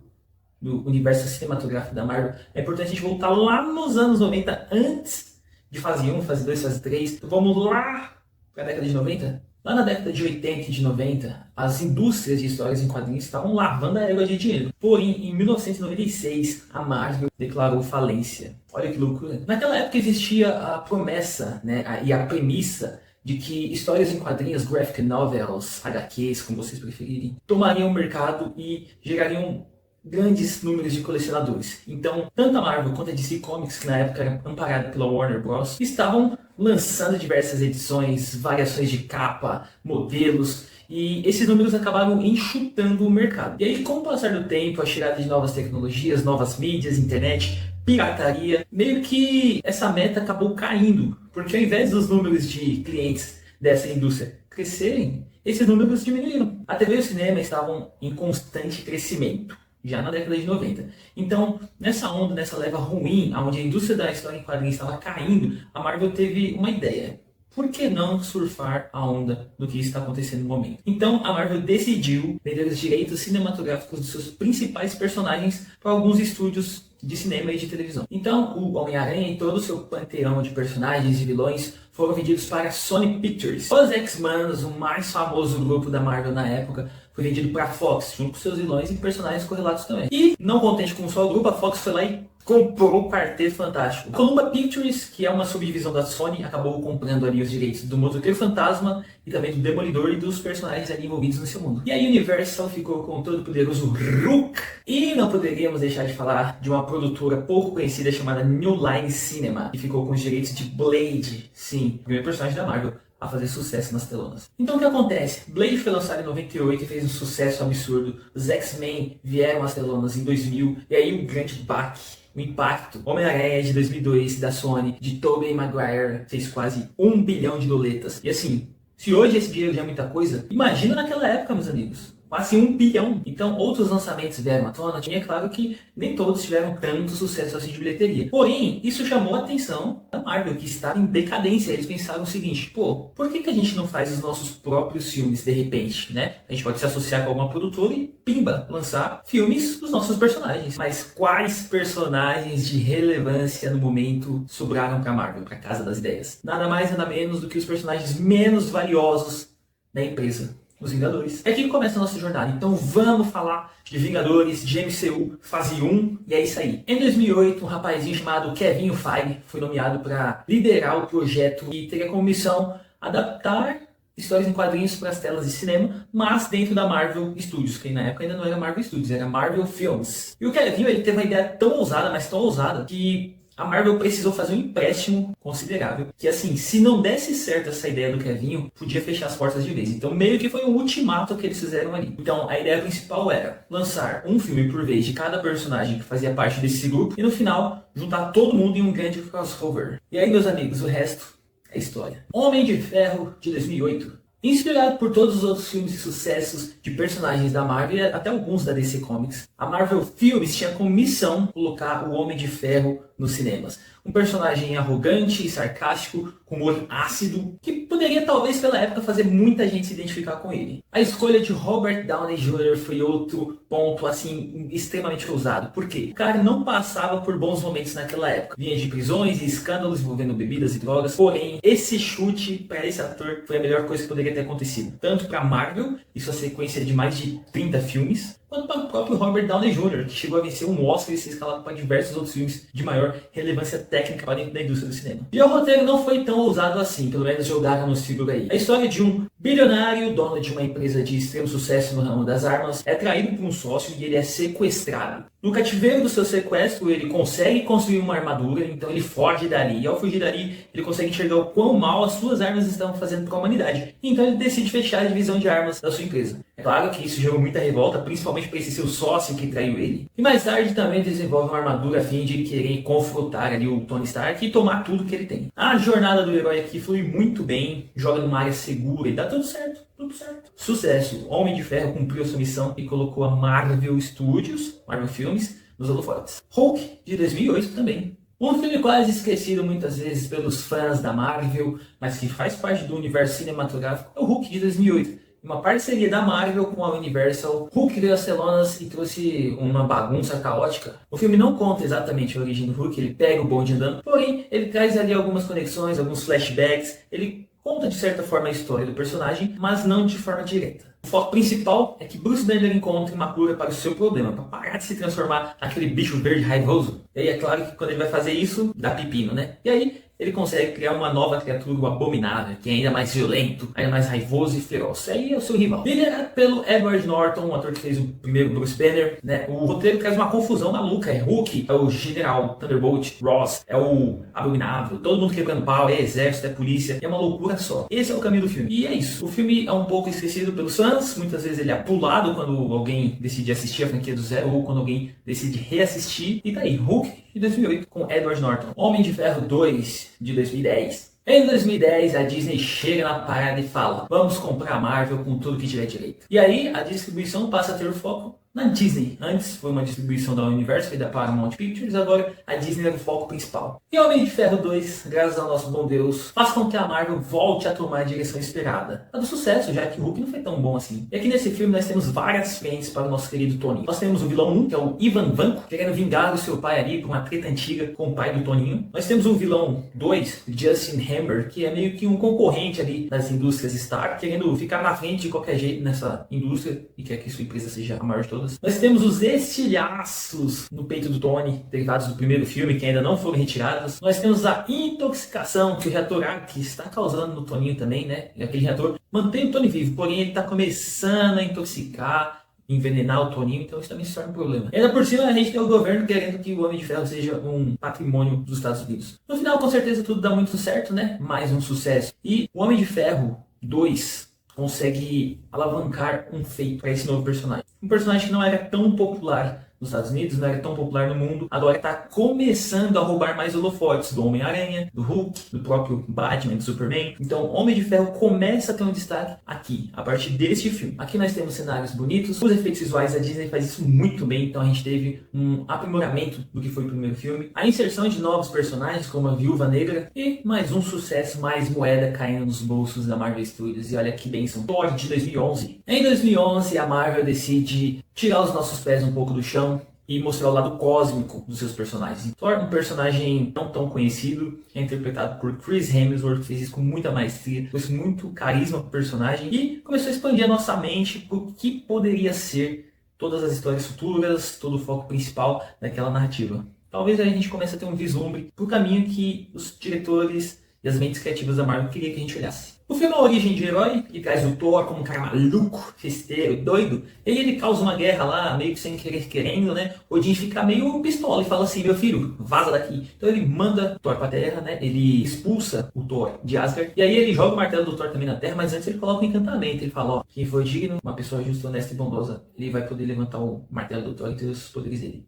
do universo cinematográfico da Marvel, é importante a gente voltar lá nos anos 90, antes de fase 1, fase 2, fase 3. Então vamos lá para a década de 90? Lá na década de 80 e de 90, as indústrias de histórias em quadrinhos estavam lavando a égua de dinheiro. Porém, em 1996, a Marvel declarou falência. Olha que loucura. Naquela época existia a promessa, né, e a premissa de que histórias em quadrinhos, graphic novels, HQs, como vocês preferirem, tomariam o mercado e gerariam grandes números de colecionadores. Então, tanto a Marvel quanto a DC Comics, que na época era amparada pela Warner Bros., estavam lançando diversas edições, variações de capa, modelos, e esses números acabaram enxutando o mercado. E aí, com o passar do tempo, a chegada de novas tecnologias, novas mídias, internet, pirataria, meio que essa meta acabou caindo, porque ao invés dos números de clientes dessa indústria crescerem, esses números diminuíram. A TV e o cinema estavam em constante crescimento, já na década de 90. Então, nessa onda, nessa leva ruim, onde a indústria da história em quadrinhos estava caindo, a Marvel teve uma ideia. Por que não surfar a onda do que está acontecendo no momento? Então, a Marvel decidiu vender os direitos cinematográficos dos seus principais personagens para alguns estúdios de cinema e de televisão. Então, o Homem-Aranha e todo o seu panteão de personagens e vilões foram vendidos para a Sony Pictures. Os X-Men, o mais famoso grupo da Marvel na época, foi vendido para a Fox, junto com seus vilões e personagens correlatos também. E, não contente com só o grupo, a Fox foi lá e comprou o Quarteto Fantástico. A Columbia Pictures, que é uma subdivisão da Sony, acabou comprando ali os direitos do Motoqueiro Fantasma e também do Demolidor e dos personagens ali envolvidos no seu mundo. E a Universal ficou com o todo poderoso Hulk. E não poderíamos deixar de falar de uma produtora pouco conhecida chamada New Line Cinema, que ficou com os direitos de Blade, sim, o primeiro personagem da Marvel a fazer sucesso nas telonas. Então o que acontece? Blade foi lançado em 98 e fez um sucesso absurdo. Os X-Men vieram às telonas em 2000 e aí o grande baque, o impacto. Homem-Aranha de 2002 da Sony, de Tobey Maguire, fez quase 1 bilhão de doletas. E assim, se hoje esse dinheiro já é muita coisa, imagina naquela época, meus amigos. Quase 1 bilhão. Então outros lançamentos vieram à tona, e é claro que nem todos tiveram tanto sucesso assim de bilheteria. Porém, isso chamou a atenção da Marvel, que estava em decadência. Eles pensaram o seguinte, pô, por que a gente não faz os nossos próprios filmes de repente, né? A gente pode se associar com alguma produtora e, pimba, lançar filmes dos nossos personagens. Mas quais personagens de relevância no momento sobraram pra Marvel, pra Casa das Ideias? Nada mais, nada menos do que os personagens menos valiosos da empresa. Os Vingadores. É aqui que começa a nossa jornada. Então vamos falar de Vingadores, de MCU, fase 1, e é isso aí. Em 2008, um rapazinho chamado Kevin Feige foi nomeado para liderar o projeto e teria como missão adaptar histórias em quadrinhos para as telas de cinema, mas dentro da Marvel Studios, que na época ainda não era Marvel Studios, era Marvel Films. E o Kevin, ele teve uma ideia tão ousada, mas tão ousada, que a Marvel precisou fazer um empréstimo considerável, que assim, se não desse certo essa ideia do Kevinho, podia fechar as portas de vez. Então meio que foi um ultimato que eles fizeram ali. Então a ideia principal era lançar um filme por vez de cada personagem que fazia parte desse grupo, e no final, juntar todo mundo em um grande crossover. E aí, meus amigos, o resto é história. Homem de Ferro, de 2008. Inspirado por todos os outros filmes e sucessos de personagens da Marvel e até alguns da DC Comics, a Marvel Films tinha como missão colocar o Homem de Ferro nos cinemas. Um personagem arrogante e sarcástico, com humor ácido, que poderia talvez pela época fazer muita gente se identificar com ele. A escolha de Robert Downey Jr. foi outro ponto assim extremamente ousado. Por quê? O cara não passava por bons momentos naquela época. Vinha de prisões e escândalos envolvendo bebidas e drogas. Porém, esse chute para esse ator foi a melhor coisa que poderia ter acontecido. Tanto para Marvel e sua sequência de mais de 30 filmes, quanto para o próprio Robert Downey Jr., que chegou a vencer um Oscar e ser escalado para diversos outros filmes de maior relevância técnica para dentro da indústria do cinema. E o roteiro não foi tão ousado assim, pelo menos jogaram-nos figura aí. A história de um bilionário, dono de uma empresa de extremo sucesso no ramo das armas, é traído por um sócio e ele é sequestrado. No cativeiro do seu sequestro, ele consegue construir uma armadura, então ele foge dali. E ao fugir dali, ele consegue enxergar o quão mal as suas armas estão fazendo para a humanidade. Então ele decide fechar a divisão de armas da sua empresa. É claro que isso gerou muita revolta, principalmente para esse seu sócio que traiu ele. E mais tarde também desenvolve uma armadura a fim de querer confrontar ali o Tony Stark e tomar tudo que ele tem. A jornada do herói aqui flui muito bem, joga numa área segura e dá tudo certo. Tudo certo. Sucesso. Homem de Ferro cumpriu a sua missão e colocou a Marvel Studios, Marvel Filmes, nos holofotes. Hulk, de 2008 também. Um filme quase esquecido muitas vezes pelos fãs da Marvel, mas que faz parte do universo cinematográfico, é o Hulk de 2008. Uma parceria da Marvel com a Universal, Hulk veio às telonas e trouxe uma bagunça caótica. O filme não conta exatamente a origem do Hulk, ele pega o bonde andando, porém ele traz ali algumas conexões, alguns flashbacks, ele conta de certa forma a história do personagem, mas não de forma direta. O foco principal é que Bruce Banner encontre uma cura para o seu problema, para parar de se transformar naquele bicho verde raivoso. E aí é claro que quando ele vai fazer isso, dá pepino, né? E aí ele consegue criar uma nova criatura abominável, que é ainda mais violento, ainda mais raivoso e feroz. Aí é o seu rival. Liderado pelo Edward Norton, o ator que fez o primeiro Bruce Banner, né? O roteiro traz uma confusão maluca. É Hulk, é o General Thunderbolt Ross, é o Abominável, todo mundo quebrando pau, é exército, é polícia, é uma loucura só. Esse é o caminho do filme. E é isso. O filme é um pouco esquecido pelos fãs, muitas vezes ele é pulado quando alguém decide assistir a franquia do zero ou quando alguém decide reassistir. E tá aí, Hulk de 2008 com Edward Norton. Homem de Ferro 2 de 2010. Em 2010, a Disney chega na parada e fala: vamos comprar a Marvel com tudo que tiver direito. E aí, a distribuição passa a ter o foco na Disney. Antes foi uma distribuição da Universal e da Paramount Pictures, agora a Disney era o foco principal. E Homem de Ferro 2, graças ao nosso bom Deus, faz com que a Marvel volte a tomar a direção esperada. A do sucesso, já que o Hulk não foi tão bom assim. E aqui nesse filme nós temos várias frentes para o nosso querido Tony. Nós temos o vilão 1, que é o Ivan Vanko, querendo vingar o seu pai ali por uma treta antiga com o pai do Toninho. Nós temos o vilão 2, Justin Hammer, que é meio que um concorrente ali das indústrias Stark, querendo ficar na frente de qualquer jeito nessa indústria e quer que sua empresa seja a maior de todas. Nós temos os estilhaços no peito do Tony, derivados do primeiro filme, que ainda não foram retirados. Nós temos a intoxicação que o reator Arc está causando no Toninho também, né? E aquele reator mantém o Tony vivo, porém ele está começando a intoxicar, envenenar o Toninho, então isso também se torna um problema. E ainda por cima a gente tem o governo querendo que o Homem de Ferro seja um patrimônio dos Estados Unidos. No final, com certeza, tudo dá muito certo, né? Mais um sucesso. E o Homem de Ferro 2 consegue alavancar um feito para esse novo personagem. Um personagem que não era tão popular nos Estados Unidos, não era tão popular no mundo, agora está começando a roubar mais holofotes do Homem-Aranha, do Hulk, do próprio Batman, do Superman. Então, Homem de Ferro começa a ter um destaque aqui, a partir deste filme. Aqui nós temos cenários bonitos, os efeitos visuais, a Disney faz isso muito bem, então a gente teve um aprimoramento do que foi o primeiro filme, a inserção de novos personagens, como a Viúva Negra, e mais um sucesso, mais moeda caindo nos bolsos da Marvel Studios, e olha que bênção. Thor de 2011. Em 2011, a Marvel decide tirar os nossos pés um pouco do chão e mostrar o lado cósmico dos seus personagens. Thor, um personagem não tão conhecido, é interpretado por Chris Hemsworth, que fez isso com muita maestria, trouxe muito carisma pro personagem e começou a expandir a nossa mente pro que poderia ser todas as histórias futuras, todo o foco principal daquela narrativa. Talvez a gente comece a ter um vislumbre pro caminho que os diretores e as mentes criativas da Marvel queriam que a gente olhasse. O filme é a origem de herói, e traz o Thor como um cara maluco, festeiro, doido. E ele causa uma guerra lá, meio que sem querer querendo, né? Odin fica meio pistola e fala assim: meu filho, vaza daqui. Então ele manda o Thor pra terra, né? Ele expulsa o Thor de Asgard. E aí ele joga o martelo do Thor também na terra, mas antes ele coloca um encantamento. Ele fala: ó, quem for digno, uma pessoa justa, honesta e bondosa, ele vai poder levantar o martelo do Thor e ter os poderes dele.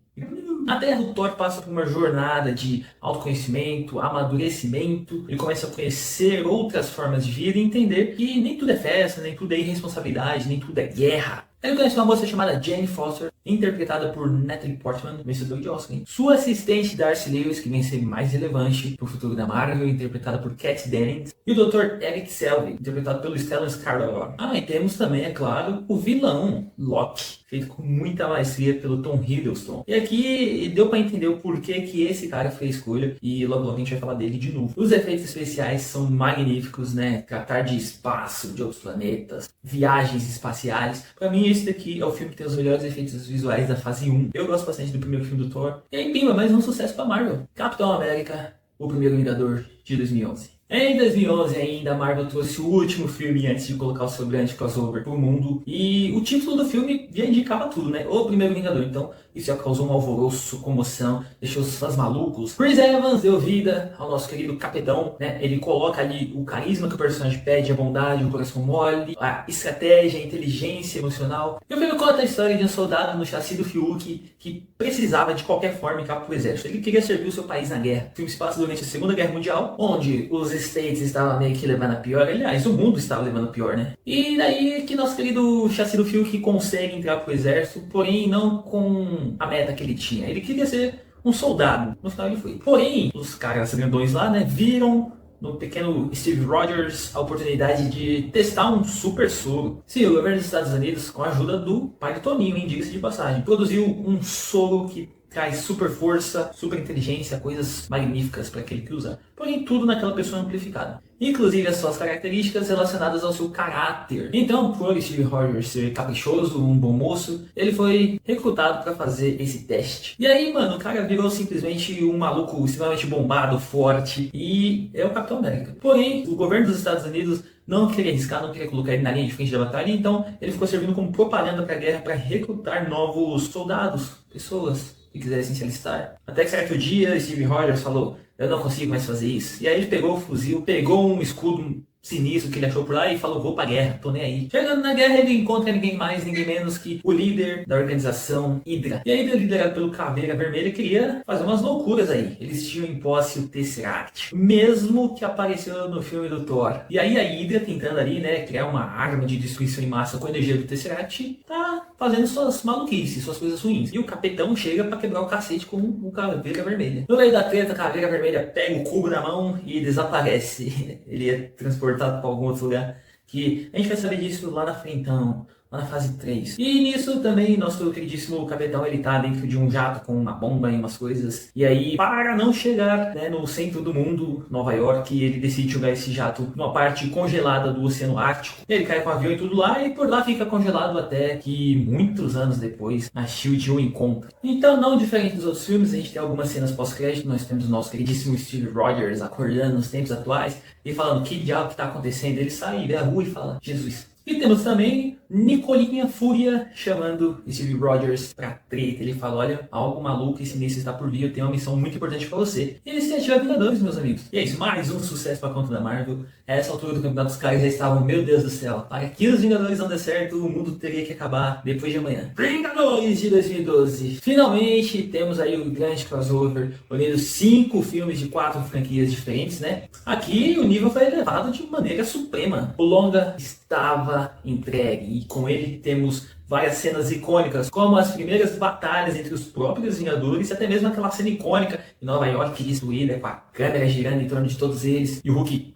Na Terra, o Thor passa por uma jornada de autoconhecimento, amadurecimento. Ele começa a conhecer outras formas de vida e entender que nem tudo é festa, nem tudo é irresponsabilidade, nem tudo é guerra. Ele conhece uma moça chamada Jane Foster, interpretada por Natalie Portman, vencedor de Oscar. Sua assistente Darcy Lewis, que vem ser mais relevante pro futuro da Marvel, interpretada por Kat Dennings. E o Dr. Eric Selvig, interpretado pelo Stellan Skarsgård. E temos também, é claro, o vilão, Loki, feito com muita maestria pelo Tom Hiddleston. E aqui deu pra entender o porquê que esse cara foi a escolha, e logo a gente vai falar dele de novo. Os efeitos especiais são magníficos, né? Tratar de espaço, de outros planetas, viagens espaciais. Pra mim, esse daqui é o filme que tem os melhores efeitos visuais da fase 1. Eu gosto bastante do primeiro filme do Thor. E aí, pimba, mais um sucesso pra Marvel. Capitão América, o primeiro Vingador de 2011. Em 2011 ainda, a Marvel trouxe o último filme antes de colocar o seu grande crossover pro mundo. E o título do filme já indicava tudo, né? O primeiro Vingador. Então, isso já causou um alvoroço, comoção, deixou os fãs malucos. Chris Evans deu vida ao nosso querido Capitão, né? Ele coloca ali o carisma que o personagem pede, a bondade, o coração mole, a estratégia, a inteligência emocional. E o filme conta a história de um soldado no chassi do Fiuk que precisava de qualquer forma ir pro exército. Ele queria servir o seu país na guerra. O filme se passa durante a Segunda Guerra Mundial, onde os States estavam meio que levando a pior. Aliás, o mundo estava levando a pior, né? E daí que nosso querido chassi do Fiuk consegue entrar pro exército, porém não com a meta que ele tinha. Ele queria ser um soldado. No final ele foi. Porém, os caras grandões lá, né, viram no pequeno Steve Rogers a oportunidade de testar um super soro. Sim, o governo dos Estados Unidos, com a ajuda do pai do Toninho, diga-se de passagem, produziu um soro que traz super força, super inteligência, coisas magníficas para aquele que usa. Porém, tudo naquela pessoa amplificada. Inclusive as suas características relacionadas ao seu caráter. Então, por Steve Rogers ser caprichoso, um bom moço, ele foi recrutado para fazer esse teste. E aí, mano, o cara virou simplesmente um maluco extremamente bombado, forte, e é o Capitão América. Porém, o governo dos Estados Unidos não queria arriscar, não queria colocar ele na linha de frente da batalha, então ele ficou servindo como propaganda para a guerra, para recrutar novos soldados, pessoas que quisessem se alistar. Até que certo dia, Steve Rogers falou: eu não consigo mais fazer isso. E aí ele pegou o fuzil, pegou um escudo sinistro que ele achou por lá e falou: vou pra guerra, tô nem aí. Chegando na guerra, ele encontra ninguém mais, ninguém menos que o líder da organização Hydra. E aí, liderado pelo Caveira Vermelha, queria fazer umas loucuras aí. Eles tinham em posse o Tesseract, mesmo que apareceu no filme do Thor. E aí a Hydra, tentando ali, né, criar uma arma de destruição em massa com a energia do Tesseract, tá fazendo suas maluquices, suas coisas ruins. E o Capitão chega pra quebrar o cacete com o Caveira Vermelha. No meio da treta, a Caveira Vermelha pega o cubo na mão e desaparece. Ele é transportado para algum outro lugar, que a gente vai saber disso lá na frente, então, lá na fase 3. E nisso também, nosso queridíssimo Capitão, ele tá dentro de um jato com uma bomba e umas coisas. E aí, para não chegar, né, no centro do mundo, Nova York, ele decide jogar esse jato numa parte congelada do Oceano Ártico. Ele cai com o avião e tudo lá, e por lá fica congelado até que, muitos anos depois, a SHIELD o encontra. Então, não diferente dos outros filmes, a gente tem algumas cenas pós-crédito. Nós temos o nosso queridíssimo Steve Rogers acordando nos tempos atuais e falando: que diabo que tá acontecendo? Ele sai, vê a rua e fala: Jesus. E temos também Nicolinha Fúria chamando Steve Rogers pra treta. Ele fala: olha, algo maluco e sinistro está por vir, eu tenho uma missão muito importante pra você. E eles se ativam Vingadores, meus amigos. E é isso, mais um sucesso pra conta da Marvel. A essa altura do campeonato, os caras já estavam: meu Deus do céu, para que os Vingadores não dê certo, o mundo teria que acabar depois de amanhã. Vingadores de 2012. Finalmente temos aí o grande crossover, unindo 5 filmes de 4 franquias diferentes, né? Aqui o nível foi elevado de maneira suprema. O longa estava entregue, e com ele temos várias cenas icônicas, como as primeiras batalhas entre os próprios Vingadores, e até mesmo aquela cena icônica em Nova York destruída, com a câmera girando em torno de todos eles, e o Hulk...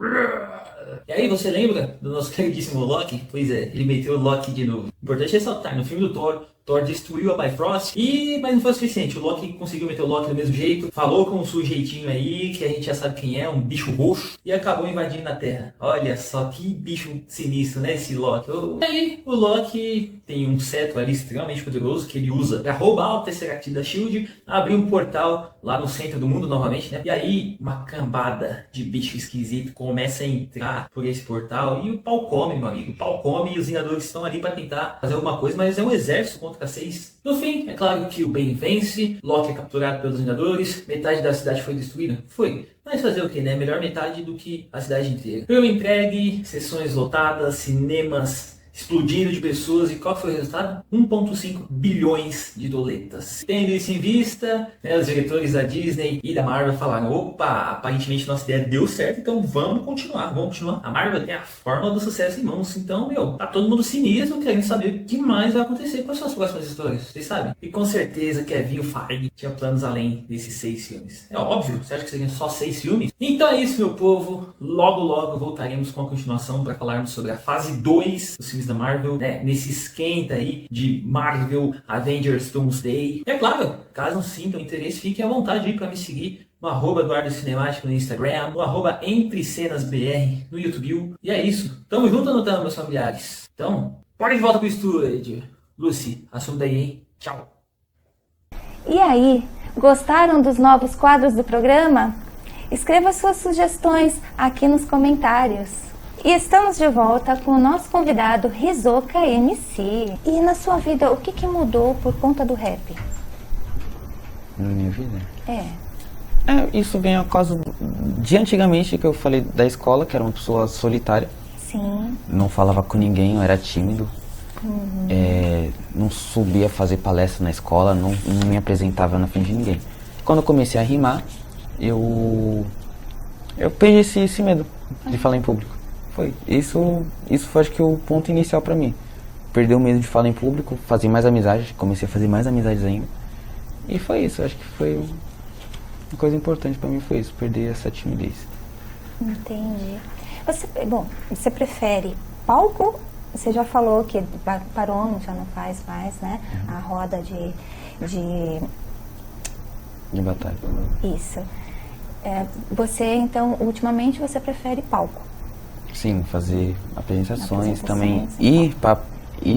E aí, você lembra do nosso queridíssimo Loki? Pois é, ele meteu o Loki de novo. Importante ressaltar, no filme do Thor destruiu a Bifrost, mas não foi o suficiente. O Loki conseguiu meter o Loki do mesmo jeito, falou com um sujeitinho aí, que a gente já sabe quem é, um bicho roxo, e acabou invadindo a Terra. Olha só que bicho sinistro, né, esse Loki. E aí, o Loki tem um cetro ali extremamente poderoso, que ele usa pra roubar o Tesseract da SHIELD, abrir um portal lá no centro do mundo novamente, né? E aí, uma cambada de bicho esquisito começa a entrar por esse portal, e o pau come, meu amigo. O pau come, e os Vingadores estão ali pra tentar fazer alguma coisa, mas é um exército contra 6. No fim, é claro que o bem vence, Loki é capturado pelos Vingadores, metade da cidade foi destruída? Foi. Mas fazer o que, né? Melhor metade do que a cidade inteira. Filme entregue, sessões lotadas, cinemas explodindo de pessoas, e qual foi o resultado? 1,5 bilhões de doletas. Tendo isso em vista, né, os diretores da Disney e da Marvel falaram, opa, aparentemente nossa ideia deu certo, então vamos continuar. A Marvel tem a fórmula do sucesso em mãos, então, tá todo mundo sinistro querendo saber o que mais vai acontecer com as suas próximas histórias, vocês sabem? E com certeza Kevin Feige tinha planos além desses 6 filmes. É óbvio, você acha que seriam só 6 filmes? Então é isso, meu povo, logo voltaremos com a continuação para falarmos sobre a fase 2 dos filmes da Marvel, né, nesse esquenta aí de Marvel Avengers Doomsday. E é claro, caso sintam interesse, fiquem à vontade aí para me seguir no @EduardoCinemático no Instagram, no @EntreCenasBR no YouTube. E é isso. Tamo junto ou não tamo, meus familiares? Então, bora de volta pro estúdio. Lucy, assunto daí, hein? Tchau. E aí, gostaram dos novos quadros do programa? Escreva suas sugestões aqui nos comentários. E estamos de volta com o nosso convidado Hisoka MC. E na sua vida, o que mudou por conta do rap? Na minha vida? Isso vem a causa de antigamente, que eu falei da escola, que era uma pessoa solitária. Sim. Não falava com ninguém, eu era tímido. Não subia fazer palestra na escola, não me apresentava na frente de ninguém. Quando eu comecei a rimar, eu perdi esse medo de falar em público. Foi isso foi, acho que, o ponto inicial pra mim. Perder o medo de falar em público, fazer mais amizades, comecei a fazer mais amizades ainda. E foi isso, acho que foi uma coisa importante pra mim, foi isso, perder essa timidez. Entendi. Você prefere palco? Você já falou que parou, já não faz mais, né? A roda de batalha. Isso. Você, então, ultimamente, você prefere palco? Sim, fazer apresentações também. Ir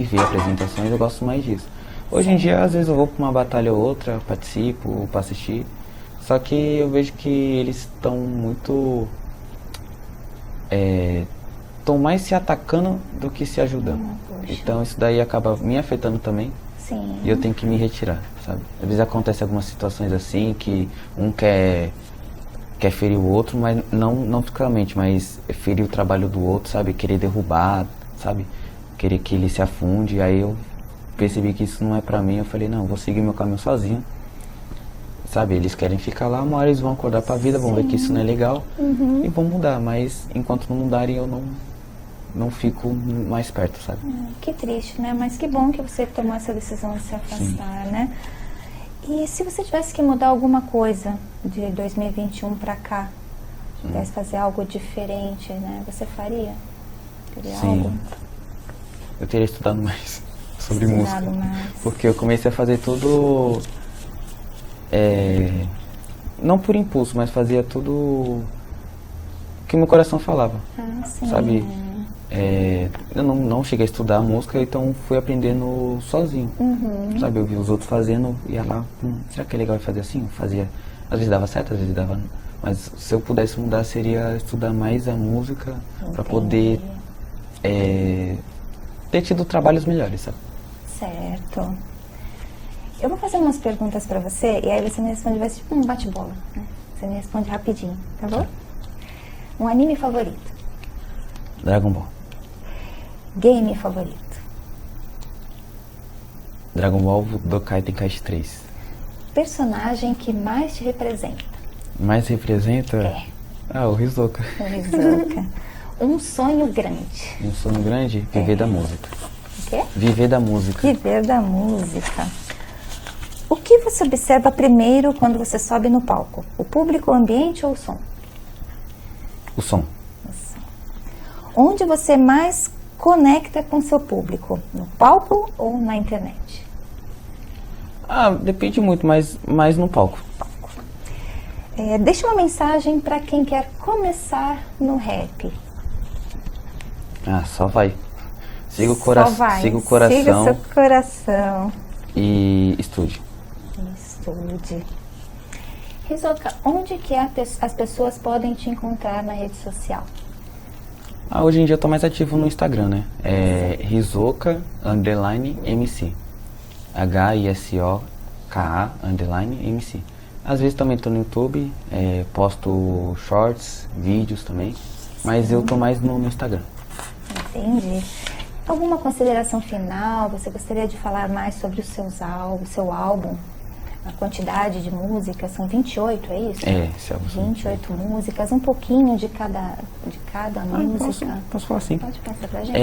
ver apresentações, eu gosto mais disso. Hoje em dia, às vezes eu vou pra uma batalha ou outra, participo pra assistir. Só que eu vejo que eles estão muito... estão mais se atacando do que se ajudando. Então isso daí acaba me afetando também. Sim. E eu tenho que me retirar, sabe? Às vezes acontece algumas situações assim, que um quer ferir o outro, mas não fisicamente, mas ferir o trabalho do outro, sabe? Querer derrubar, sabe? Querer que ele se afunde. Aí eu percebi que isso não é pra mim, eu falei, não, vou seguir meu caminho sozinho. Sabe, eles querem ficar lá, uma hora eles vão acordar pra vida, vão ver que isso não é legal e vão mudar, mas enquanto não mudarem eu não fico mais perto, sabe? Que triste, né? Mas que bom que você tomou essa decisão de se afastar, né? E se você tivesse que mudar alguma coisa de 2021 pra cá, tivesse fazer algo diferente, né? Você faria? Teria algo? Eu teria estudado mais sobre música. Porque eu comecei a fazer tudo... não por impulso, mas fazia tudo o que meu coração falava, sabe? Eu não cheguei a estudar música, então fui aprendendo sozinho, sabe? Eu vi os outros fazendo, ia lá, será que é legal fazer assim? Eu fazia, às vezes dava certo, às vezes dava não. Mas se eu pudesse mudar, seria estudar mais a música para poder ter tido trabalhos melhores, sabe? Certo. Eu vou fazer umas perguntas pra você e aí você me responde, vai ser tipo um bate-bola, né? Você me responde rapidinho, tá bom? Um anime favorito? Dragon Ball. Game favorito? Dragon Ball Budokai Tenkaichi 3. Personagem que mais te representa? Mais representa? O Hisoka. O Hisoka. Um sonho grande? Um sonho grande? Viver da música. O quê? Viver da música. Viver da música. O que você observa primeiro quando você sobe no palco? O público, o ambiente ou o som? O som. Onde você mais conecta com seu público? No palco ou na internet? Depende muito, mas mais no palco. Deixa uma mensagem para quem quer começar no rap. Só vai. Siga o coração. Siga o coração. Siga o seu coração. E estude. Hisoka, onde que as pessoas podem te encontrar na rede social? Hoje em dia eu tô mais ativo no Instagram, né? Hisoka_MC. HISOKA_MC. Às vezes também tô no YouTube, posto shorts, vídeos também. Mas eu tô mais no Instagram. Entendi. Alguma consideração final? Você gostaria de falar mais sobre o seu álbum? A quantidade de músicas, são 28, é isso? É, esse álbum. 28 músicas, um pouquinho de cada música. Posso falar assim. Pode passar pra gente.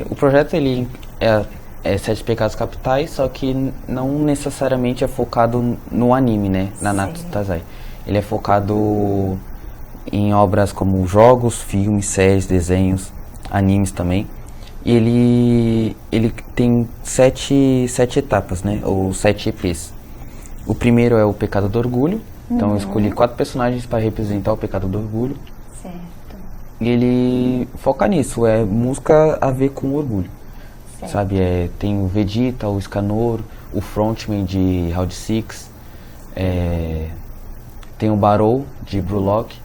O projeto, ele é Sete Pecados Capitais, só que não necessariamente é focado no anime, né? Nanatsu Taizai. Ele é focado em obras como jogos, filmes, séries, desenhos, animes também. E ele tem sete etapas, né? Ou 7 EPs. O primeiro é o Pecado do Orgulho. Então eu escolhi 4 personagens para representar o Pecado do Orgulho. Certo. E ele foca nisso, é música a ver com orgulho. Certo. Sabe, tem o Vegeta, o Scanor, o frontman de Round 6, tem o Barou de Brulock.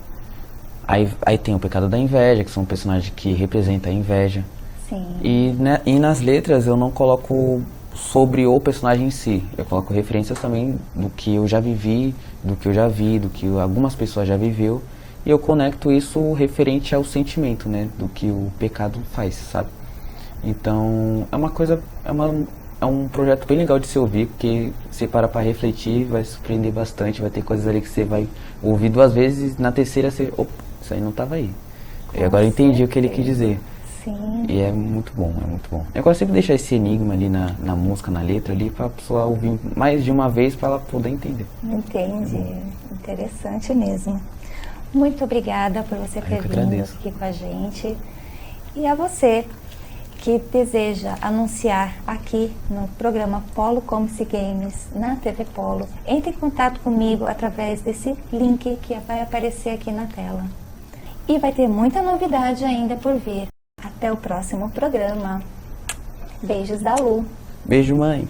Aí tem o Pecado da Inveja, que são personagens que representam a inveja. Sim. E nas letras eu não coloco sobre o personagem em si. Eu coloco referências também do que eu já vivi, do que eu já vi, do que algumas pessoas já viveu. E eu conecto isso referente ao sentimento, né? Do que o pecado faz, sabe? Então, é um projeto bem legal de se ouvir, porque você para refletir, vai surpreender bastante, vai ter coisas ali que você vai ouvir 2 vezes, na terceira você... Opa, isso aí não estava aí. E agora eu entendi o que ele quis dizer. Sim. E é muito bom, é muito bom. Eu gosto sempre de deixar esse enigma ali na música, na letra ali, pra pessoa ouvir mais de uma vez para ela poder entender. Entendi. Interessante mesmo. Muito obrigada por você ter vindo aqui com a gente. E a você que deseja anunciar aqui no programa Polo Comics e Games na TV Polo, entre em contato comigo através desse link que vai aparecer aqui na tela. E vai ter muita novidade ainda por vir. Até o próximo programa. Beijos da Lu. Beijo, mãe.